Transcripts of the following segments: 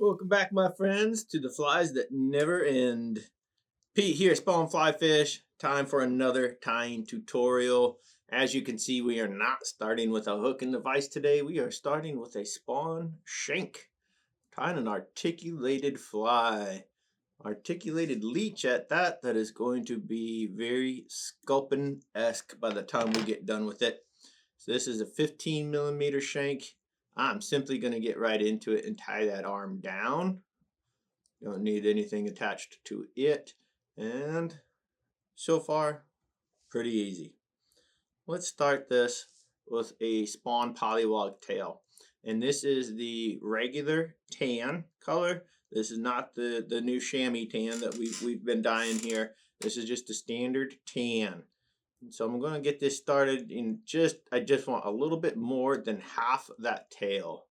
Welcome back, my friends, to the flies that never end. Pete here, Spawn Fly Fish. Time for another tying tutorial. As you can see, we are not starting with a hook and device today. We are starting with a spawn shank, tying an articulated fly. Articulated leech at that. That is going to be very sculpin-esque by the time we get done with it. So this is a 15 millimeter shank. I'm simply going to get right into it and tie that arm down. Don't need anything attached to it. And so far, pretty easy. Let's start this with a spawn Polliwog tail. And this is the regular tan color. This is not the new chamois tan that we've been dyeing here. This is just a standard tan. So I'm going to get this started in I just want a little bit more than half that tail.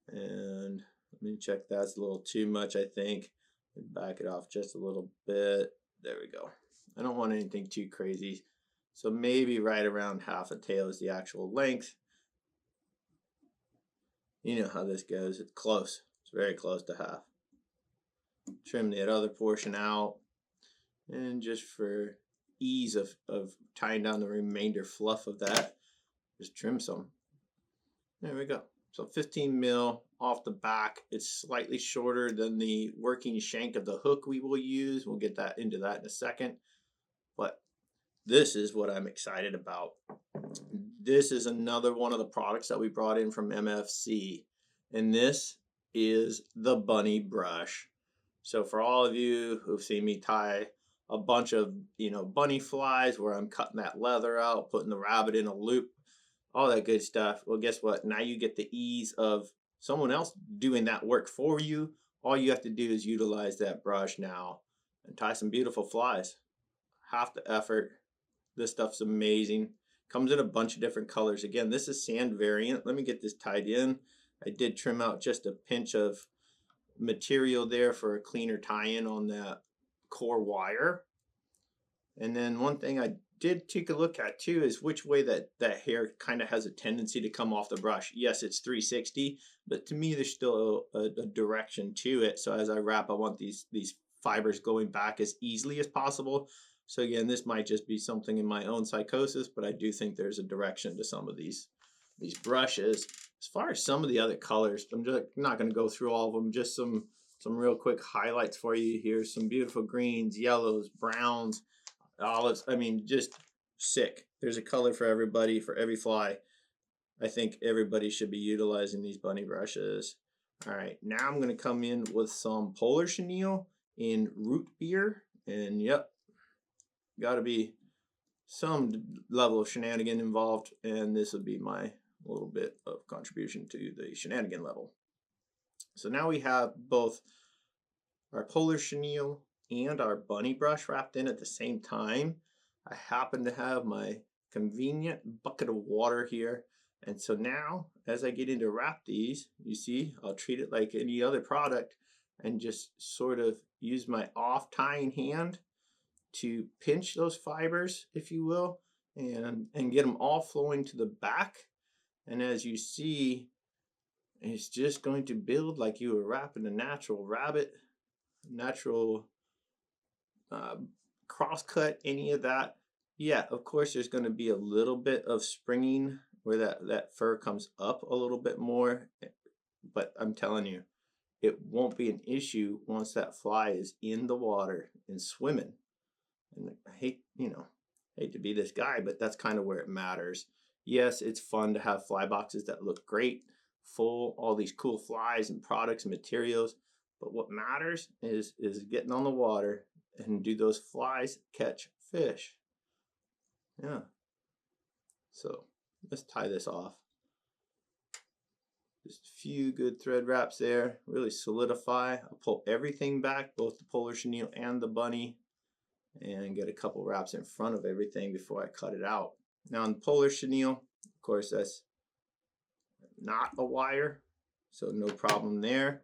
And let me check, that's a little too much, I think. Back it off just a little bit. There we go. I don't want anything too crazy. So maybe right around half a tail is the actual length. You know how this goes. It's close. It's very close to half. Trim that other portion out. And just for ease of tying down the remainder fluff of that, just trim some. There we go. So 15 mil off the back. It's slightly shorter than the working shank of the hook we will use. We'll get into that in a second. But this is what I'm excited about. This is another one of the products that we brought in from MFC. And this is the Bunny Brush. So for all of you who've seen me tie a bunch of, bunny flies where I'm cutting that leather out, putting the rabbit in a loop, all that good stuff. Well, guess what? Now you get the ease of someone else doing that work for you. All you have to do is utilize that brush now and tie some beautiful flies. Half the effort. This stuff's amazing. Comes in a bunch of different colors. Again, this is sand variant. Let me get this tied in. I did trim out just a pinch of material there for a cleaner tie-in on that core wire. And then one thing I did take a look at too is which way that hair kind of has a tendency to come off the brush. Yes, it's 360, but to me there's still a direction to it. So as I wrap, I want these fibers going back as easily as possible. So again, this might just be something in my own psychosis, but I do think there's a direction to some of these brushes. As far as some of the other colors, I'm just not going to go through all of them. Just some real quick highlights for you here. Some beautiful greens, yellows, browns, olives. I mean, just sick. There's a color for everybody, for every fly. I think everybody should be utilizing these bunny brushes. All right, now I'm going to come in with some polar chenille in Rootbeer. And yep, got to be some level of shenanigan involved. And this would be my little bit of contribution to the shenanigan level. So now we have both our polar chenille and our bunny brush wrapped in at the same time. I happen to have my convenient bucket of water here. And so now, as I get into wrap these, you see, I'll treat it like any other product and just sort of use my off tying hand to pinch those fibers, if you will, and get them all flowing to the back. And as you see, it's just going to build like you were wrapping a natural rabbit, natural cross cut, any of that. Yeah, of course, there's going to be a little bit of springing where that fur comes up a little bit more. But I'm telling you, it won't be an issue once that fly is in the water and swimming. And I hate to be this guy, but that's kind of where it matters. Yes, it's fun to have fly boxes that look great, full, all these cool flies and products and materials. But what matters is getting on the water and do those flies catch fish. Yeah. So let's tie this off. Just a few good thread wraps there. Really solidify. I'll pull everything back, both the polar chenille and the bunny, and get a couple wraps in front of everything before I cut it out. Now on the polar chenille, of course, that's not a wire, so no problem there.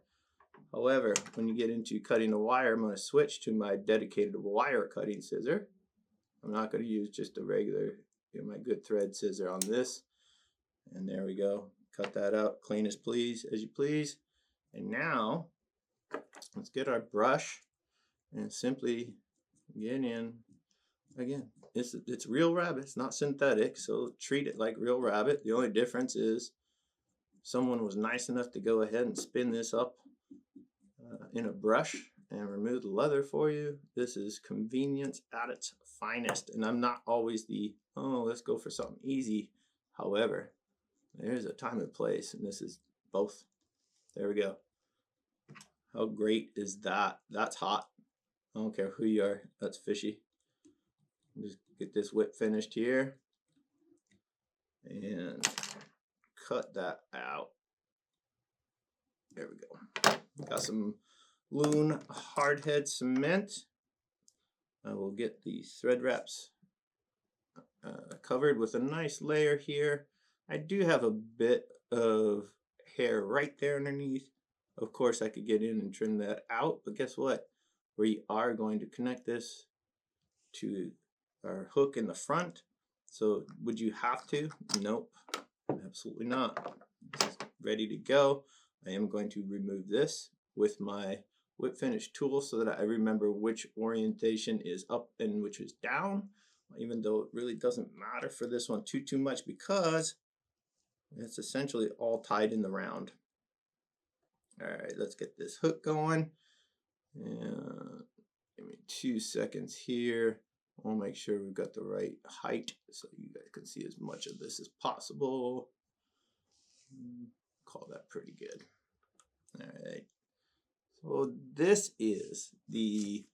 However, when you get into cutting a wire, I'm going to switch to my dedicated wire cutting scissor. I'm not going to use just a regular, my good thread scissor on this. And there we go. Cut that out, clean as you please. And now Let's get our brush and simply get in. Again, it's real rabbit. It's not synthetic, so treat it like real rabbit. The only difference is someone was nice enough to go ahead and spin this up in a brush and remove the leather for you. This is convenience at its finest, and I'm not always the, oh, let's go for something easy. However, there's a time and place, and this is both. There we go. How great is that? That's hot. I don't care who you are. That's fishy. Just get this whip finished here and cut that out. There we go. Got some Loon hardhead cement. I will get the thread wraps covered with a nice layer here. I do have a bit of hair right there underneath. Of course, I could get in and trim that out, but guess what? We are going to connect this to our hook in the front. So would you have to? Nope, absolutely not. This is ready to go. I am going to remove this with my whip finish tool so that I remember which orientation is up and which is down, even though it really doesn't matter for this one too much because it's essentially all tied in the round. All right, let's get this hook going. And give me 2 seconds here. We'll make sure we've got the right height so you guys can see as much of this as possible. Call that pretty good. All right. So this is the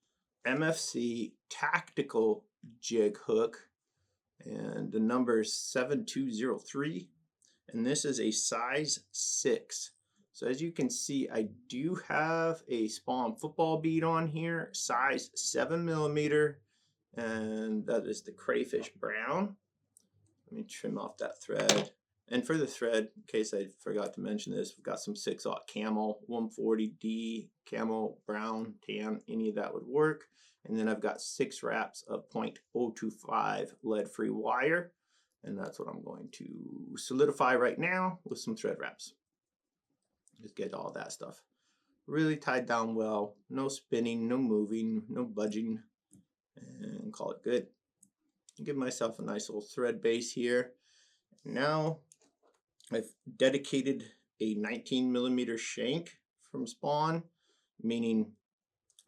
MFC Tactical Jig Hook, and the number is 7203, and this is a size 6. So as you can see, I do have a spawn football bead on here, size 7mm, and that is the Crayfish brown. Let me trim off that thread. And for the thread, in case I forgot to mention this, we've got some 6/0 Camel 140D, Camel brown, tan, any of that would work. And then I've got 6 wraps of 0.025 lead-free wire, and that's what I'm going to solidify right now with some thread wraps. Just get all that stuff really tied down well, no spinning, no moving, no budging, and call it good. Give myself a nice little thread base here. Now I've dedicated a 19mm shank from Spawn, meaning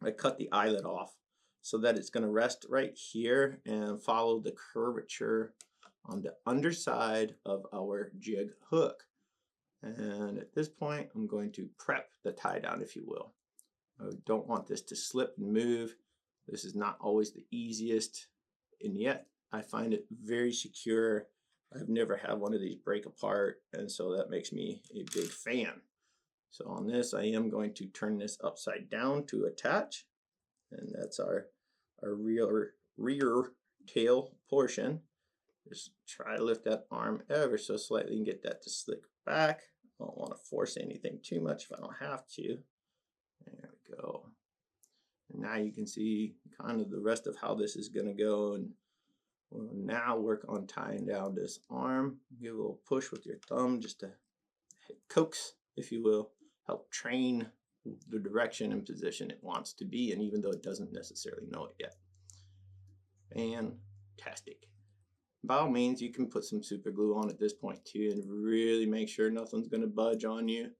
I cut the eyelet off so that it's going to rest right here and follow the curvature on the underside of our jig hook. And at this point, I'm going to prep the tie down, if you will. I don't want this to slip and move. This is not always the easiest, and yet I find it very secure. I've never had one of these break apart, and so that makes me a big fan. So on this, I am going to turn this upside down to attach, and that's our rear tail portion. Just try to lift that arm ever so slightly and get that to slick back. I don't want to force anything too much if I don't have to. There we go. And now you can see kind of the rest of how this is going to go, and we'll now work on tying down this arm. Give a little push with your thumb just to coax, if you will, help train the direction and position it wants to be, and even though it doesn't necessarily know it yet. Fantastic. By all means, you can put some super glue on at this point too and really make sure nothing's going to budge on you.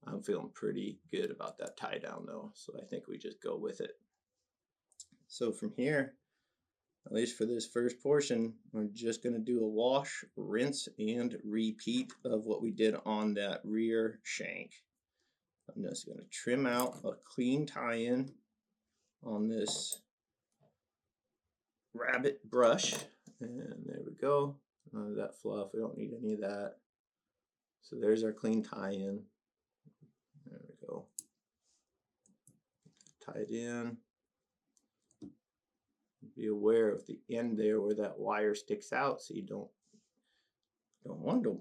I'm feeling pretty good about that tie down though, so I think we just go with it. So from here, at least for this first portion, we're just going to do a wash, rinse, and repeat of what we did on that rear shank. I'm just going to trim out a clean tie-in on this rabbit brush, and there we go. None of that fluff, we don't need any of that. So there's our clean tie-in. There we go. Tie it in. Be aware of the end there where that wire sticks out, so you don't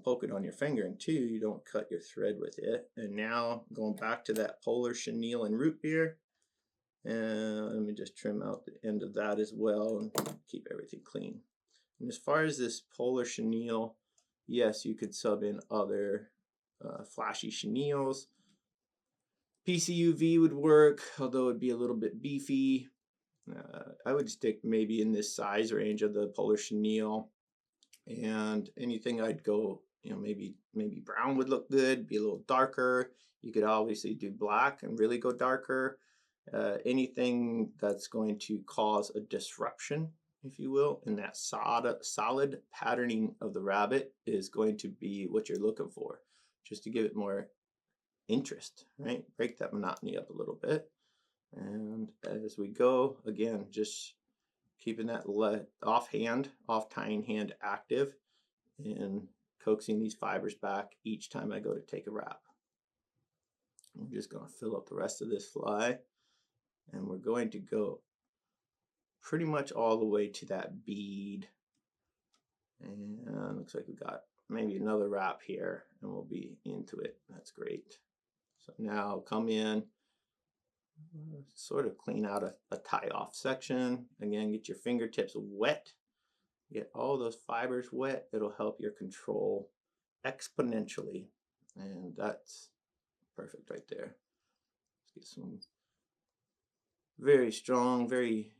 poke it on your finger, and 2, you don't cut your thread with it. And now going back to that polar chenille and Rootbeer, and let me just trim out the end of that as well and keep everything clean. And as far as this polar chenille, yes, you could sub in other flashy chenilles. PCUV would work, although it'd be a little bit beefy. I would stick maybe in this size range of the Polar Chenille, and anything I'd go, maybe brown would look good, be a little darker. You could obviously do black and really go darker. Anything that's going to cause a disruption, if you will, in that solid patterning of the rabbit is going to be what you're looking for, just to give it more interest, right? Break that monotony up a little bit. And as we go, again, just keeping that off tying hand active and coaxing these fibers back each time I go to take a wrap. I'm just going to fill up the rest of this fly, and we're going to go pretty much all the way to that bead. And looks like we got maybe another wrap here, and we'll be into it. That's great. So now come in, sort of clean out a tie off section. Again, get your fingertips wet. Get all those fibers wet. It'll help your control exponentially. And that's perfect right there. Let's get some very strong, very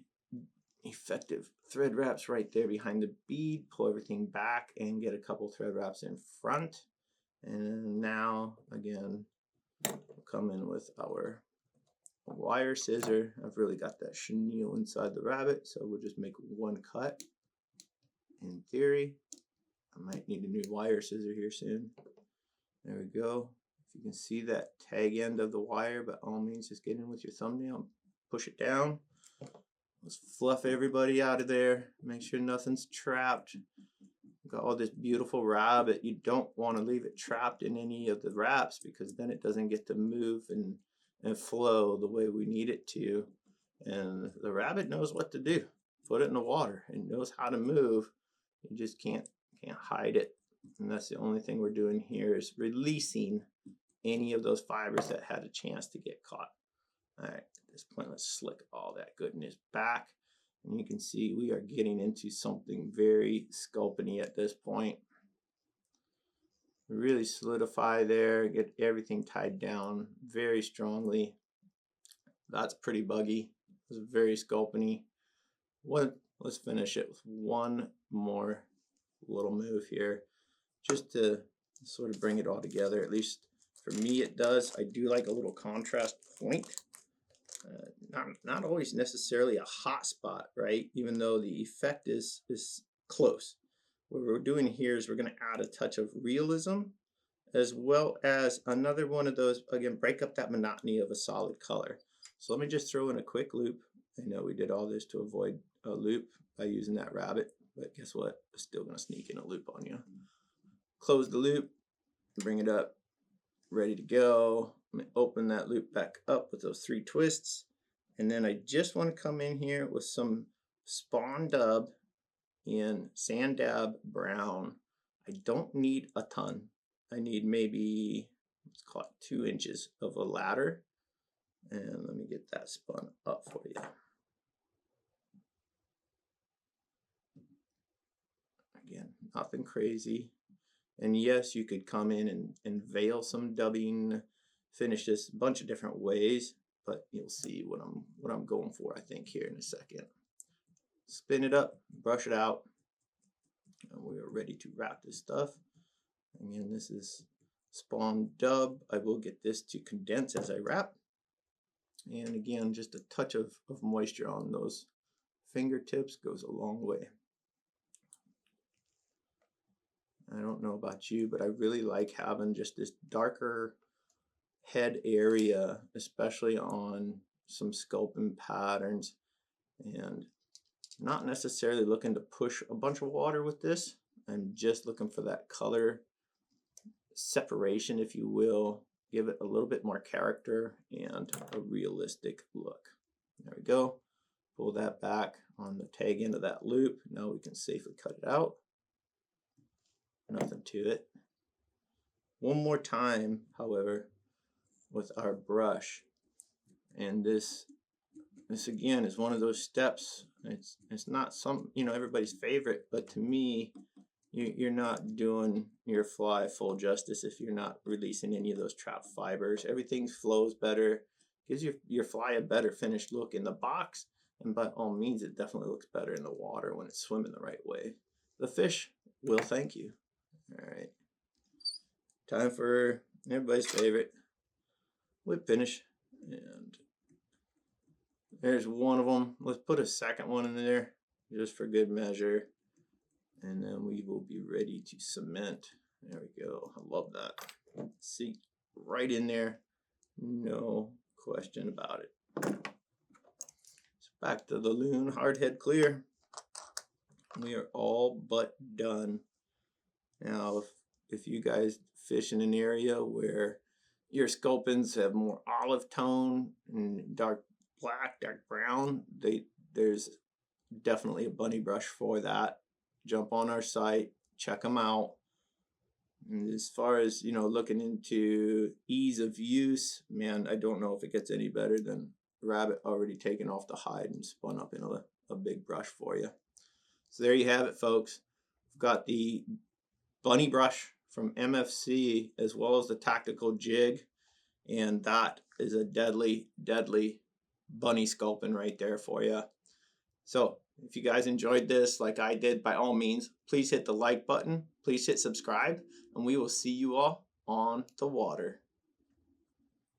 effective thread wraps right there behind the bead. Pull everything back and get a couple thread wraps in front. And now, again, we'll come in with our wire scissor. I've really got that chenille inside the rabbit, so we'll just make one cut. In theory, I might need a new wire scissor here soon. There we go. If you can see that tag end of the wire, by all means, just get in with your thumbnail, push it down. Let's fluff everybody out of there. Make sure nothing's trapped. Got all this beautiful rabbit. You don't want to leave it trapped in any of the wraps, because then it doesn't get to move and flow the way we need it to. And the rabbit knows what to do. Put it in the water. It knows how to move. You just can't hide it. And that's the only thing we're doing here, is releasing any of those fibers that had a chance to get caught. All right, at this point, let's slick all that goodness back. And you can see we are getting into something very sculpin-y at this point. Really solidify there, get everything tied down very strongly. That's pretty buggy. It's very sculpin-y. Let's finish it with one more little move here, just to sort of bring it all together. At least for me it does. I do like a little contrast point. Not always necessarily a hot spot, right? Even though the effect is close. What we're doing here is we're going to add a touch of realism, as well as another one of those, again, break up that monotony of a solid color. So let me just throw in a quick loop. I know we did all this to avoid a loop by using that rabbit, but guess what? It's still going to sneak in a loop on you. Close the loop, bring it up, ready to go. I'm going to open that loop back up with those 3 twists. And then I just want to come in here with some Spawn Dub in Sand Dab Brown. I don't need a ton. I need maybe, let's call it 2 inches of a ladder. And let me get that spun up for you. Again, nothing crazy. And yes, you could come in and veil some dubbing, finish this a bunch of different ways, but you'll see what I'm going for, I think, here in a second. Spin it up, brush it out, and we are ready to wrap this stuff. Again, this is Spawn Dub. I will get this to condense as I wrap. And again, just a touch of moisture on those fingertips goes a long way. I don't know about you, but I really like having just this darker head area, especially on some sculpin patterns, and not necessarily looking to push a bunch of water with this. I'm just looking for that color separation, if you will, give it a little bit more character and a realistic look. There we go. Pull that back on the tag end of that loop. Now we can safely cut it out. Nothing to it. One more time, however, with our brush, and this again is one of those steps. It's not everybody's favorite, but to me you're not doing your fly full justice if you're not releasing any of those trout fibers. Everything flows better, gives your fly a better finished look in the box, and by all means it definitely looks better in the water when it's swimming the right way. The fish will thank you. All right, time for everybody's favorite whip finish, and there's one of them. Let's put a second one in there just for good measure, and then we will be ready to cement. There we go. I love that. See, right in there, no question about it. So back to the Loon hardhead clear. We are all but done. Now, if you guys fish in an area where your sculpins have more olive tone and dark black, dark brown, there's definitely a bunny brush for that. Jump on our site, check them out. And as far as, you know, looking into ease of use, man, I don't know if it gets any better than rabbit already taken off the hide and spun up in a big brush for you. So there you have it, folks. We've got the Bunny Brush from MFC as well as the Tactical Jig, and that is a deadly, deadly bunny sculpin right there for you. So if you guys enjoyed this like I did, by all means, please hit the like button, please hit subscribe, and we will see you all on the water.